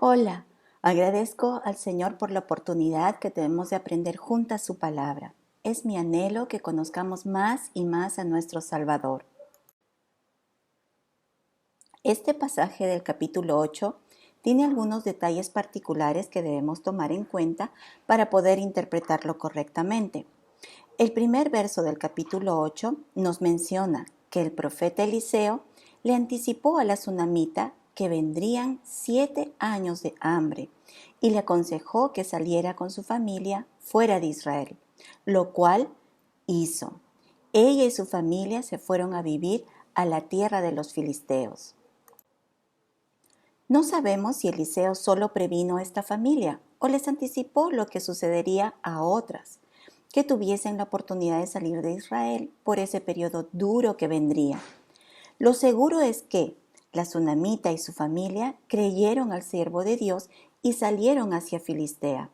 Hola, agradezco al Señor por la oportunidad que tenemos de aprender juntas su palabra. Es mi anhelo que conozcamos más y más a nuestro Salvador. Este pasaje del capítulo 8 tiene algunos detalles particulares que debemos tomar en cuenta para poder interpretarlo correctamente. El primer verso del capítulo 8 nos menciona que el profeta Eliseo le anticipó a la tsunamita que vendrían 7 años de hambre y le aconsejó que saliera con su familia fuera de Israel, lo cual hizo. Ella y su familia se fueron a vivir a la tierra de los filisteos. No sabemos si Eliseo solo previno a esta familia o les anticipó lo que sucedería a otras que tuviesen la oportunidad de salir de Israel por ese periodo duro que vendría. Lo seguro es que la tsunamita y su familia creyeron al siervo de Dios y salieron hacia Filistea.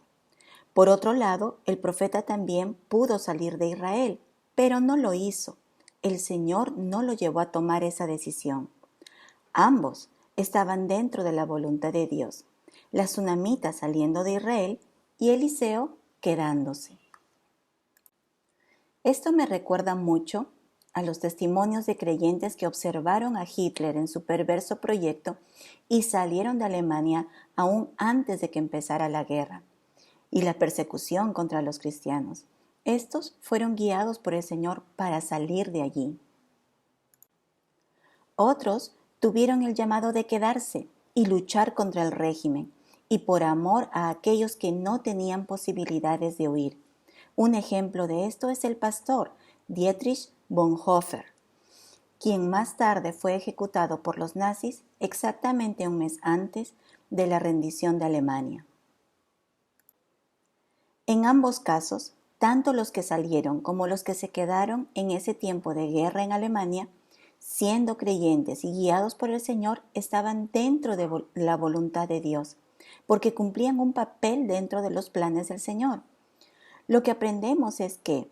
Por otro lado, el profeta también pudo salir de Israel, pero no lo hizo. El Señor no lo llevó a tomar esa decisión. Ambos estaban dentro de la voluntad de Dios, la tsunamita saliendo de Israel y Eliseo quedándose. Esto me recuerda mucho a los testimonios de creyentes que observaron a Hitler en su perverso proyecto y salieron de Alemania aún antes de que empezara la guerra y la persecución contra los cristianos. Estos fueron guiados por el Señor para salir de allí. Otros tuvieron el llamado de quedarse y luchar contra el régimen y por amor a aquellos que no tenían posibilidades de huir. Un ejemplo de esto es el pastor Dietrich Bonhoeffer, quien más tarde fue ejecutado por los nazis exactamente un mes antes de la rendición de Alemania. En ambos casos, tanto los que salieron como los que se quedaron en ese tiempo de guerra en Alemania, siendo creyentes y guiados por el Señor, estaban dentro de la voluntad de Dios, porque cumplían un papel dentro de los planes del Señor. Lo que aprendemos es que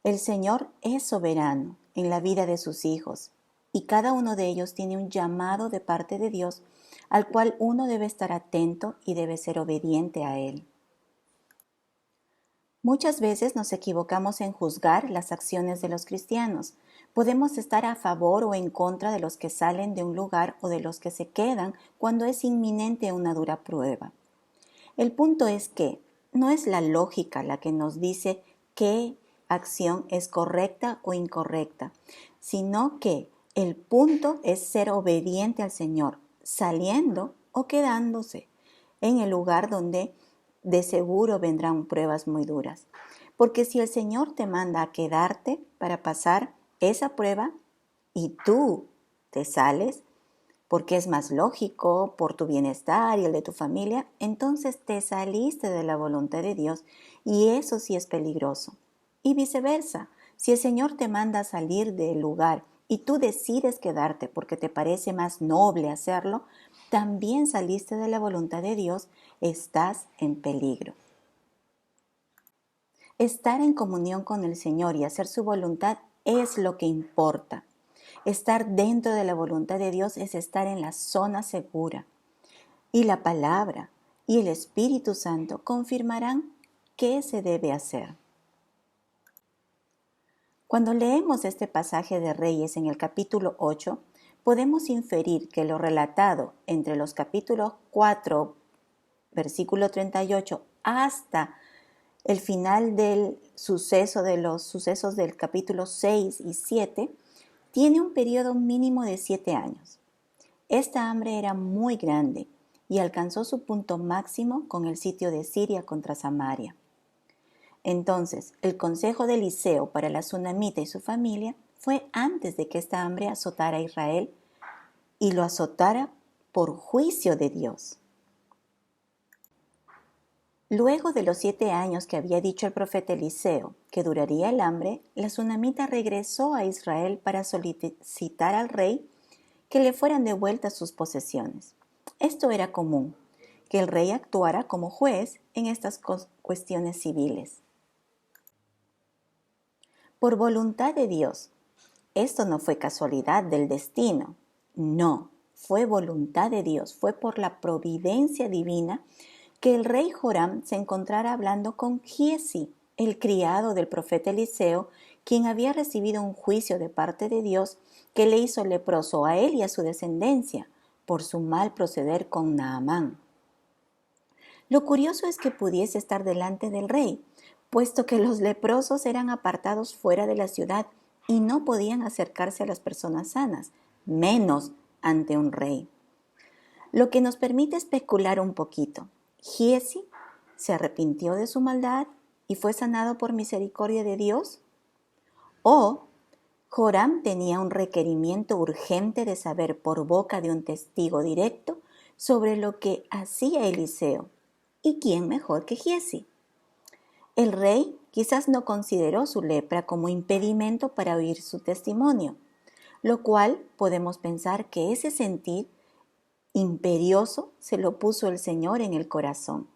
el Señor es soberano en la vida de sus hijos y cada uno de ellos tiene un llamado de parte de Dios al cual uno debe estar atento y debe ser obediente a Él. Muchas veces nos equivocamos en juzgar las acciones de los cristianos. Podemos estar a favor o en contra de los que salen de un lugar o de los que se quedan cuando es inminente una dura prueba. El punto es que no es la lógica la que nos dice qué acción es correcta o incorrecta, sino que el punto es ser obediente al Señor, saliendo o quedándose en el lugar donde de seguro vendrán pruebas muy duras. Porque si el Señor te manda a quedarte para pasar esa prueba y tú te sales, porque es más lógico por tu bienestar y el de tu familia, entonces te saliste de la voluntad de Dios y eso sí es peligroso. Y viceversa, si el Señor te manda a salir del lugar y tú decides quedarte porque te parece más noble hacerlo, también saliste de la voluntad de Dios, estás en peligro. Estar en comunión con el Señor y hacer su voluntad es lo que importa. Estar dentro de la voluntad de Dios es estar en la zona segura. Y la palabra y el Espíritu Santo confirmarán qué se debe hacer. Cuando leemos este pasaje de Reyes en el capítulo 8, podemos inferir que lo relatado entre los capítulos 4, versículo 38, hasta el final del suceso de los sucesos del capítulo 6 y 7, tiene un periodo mínimo de 7 años. Esta hambre era muy grande y alcanzó su punto máximo con el sitio de Siria contra Samaria. Entonces, el consejo de Eliseo para la tsunamita y su familia fue antes de que esta hambre azotara a Israel y lo azotara por juicio de Dios. Luego de los 7 años que había dicho el profeta Eliseo que duraría el hambre, la tsunamita regresó a Israel para solicitar al rey que le fueran devueltas sus posesiones. Esto era común, que el rey actuara como juez en estas cuestiones civiles. Por voluntad de Dios, esto no fue casualidad del destino, no, fue voluntad de Dios, fue por la providencia divina que el rey Joram se encontrara hablando con Giezi, el criado del profeta Eliseo, quien había recibido un juicio de parte de Dios que le hizo leproso a él y a su descendencia por su mal proceder con Naamán. Lo curioso es que pudiese estar delante del rey, puesto que los leprosos eran apartados fuera de la ciudad y no podían acercarse a las personas sanas, menos ante un rey. Lo que nos permite especular un poquito. Giezi se arrepintió de su maldad y fue sanado por misericordia de Dios. O Joram tenía un requerimiento urgente de saber por boca de un testigo directo sobre lo que hacía Eliseo. ¿Y quién mejor que Giezi? El rey quizás no consideró su lepra como impedimento para oír su testimonio, lo cual podemos pensar que ese sentir imperioso se lo puso el Señor en el corazón.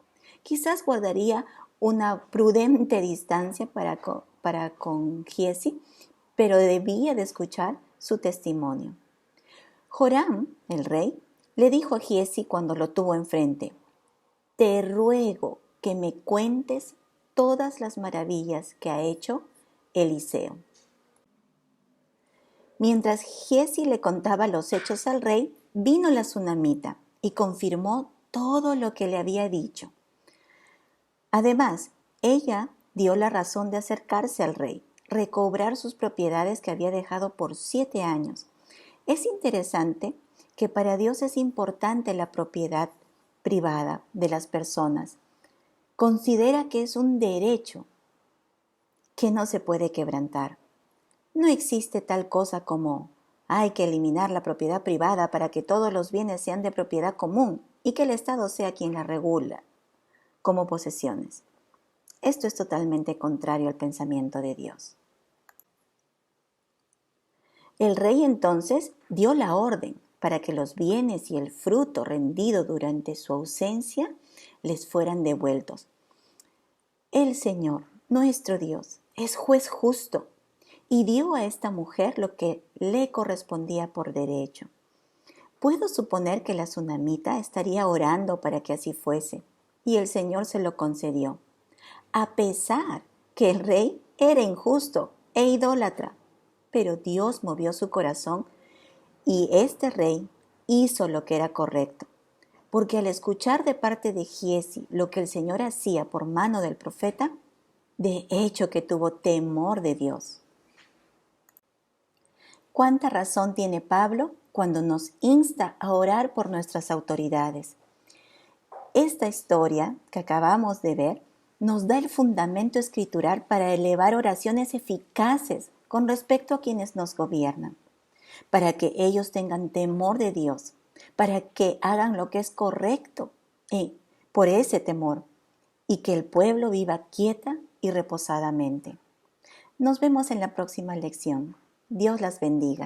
Quizás guardaría una prudente distancia para con Giezi, pero debía de escuchar su testimonio. Joram, el rey, le dijo a Giezi cuando lo tuvo enfrente: te ruego que me cuentes todas las maravillas que ha hecho Eliseo. Mientras Giezi le contaba los hechos al rey, vino la tsunamita y confirmó todo lo que le había dicho. Además, ella dio la razón de acercarse al rey, recobrar sus propiedades que había dejado por 7 años. Es interesante que para Dios es importante la propiedad privada de las personas. Considera que es un derecho que no se puede quebrantar. No existe tal cosa como hay que eliminar la propiedad privada para que todos los bienes sean de propiedad común y que el Estado sea quien la regula como posesiones. Esto es totalmente contrario al pensamiento de Dios. El rey entonces dio la orden para que los bienes y el fruto rendido durante su ausencia les fueran devueltos. El Señor, nuestro Dios, es juez justo y dio a esta mujer lo que le correspondía por derecho. Puedo suponer que la tsunamita estaría orando para que así fuese, y el Señor se lo concedió, a pesar que el rey era injusto e idólatra. Pero Dios movió su corazón y este rey hizo lo que era correcto, porque al escuchar de parte de Giezi lo que el Señor hacía por mano del profeta, de hecho que tuvo temor de Dios. ¿Cuánta razón tiene Pablo cuando nos insta a orar por nuestras autoridades? Esta historia que acabamos de ver nos da el fundamento escritural para elevar oraciones eficaces con respecto a quienes nos gobiernan, para que ellos tengan temor de Dios, para que hagan lo que es correcto por ese temor, y que el pueblo viva quieta y reposadamente. Nos vemos en la próxima lección. Dios las bendiga.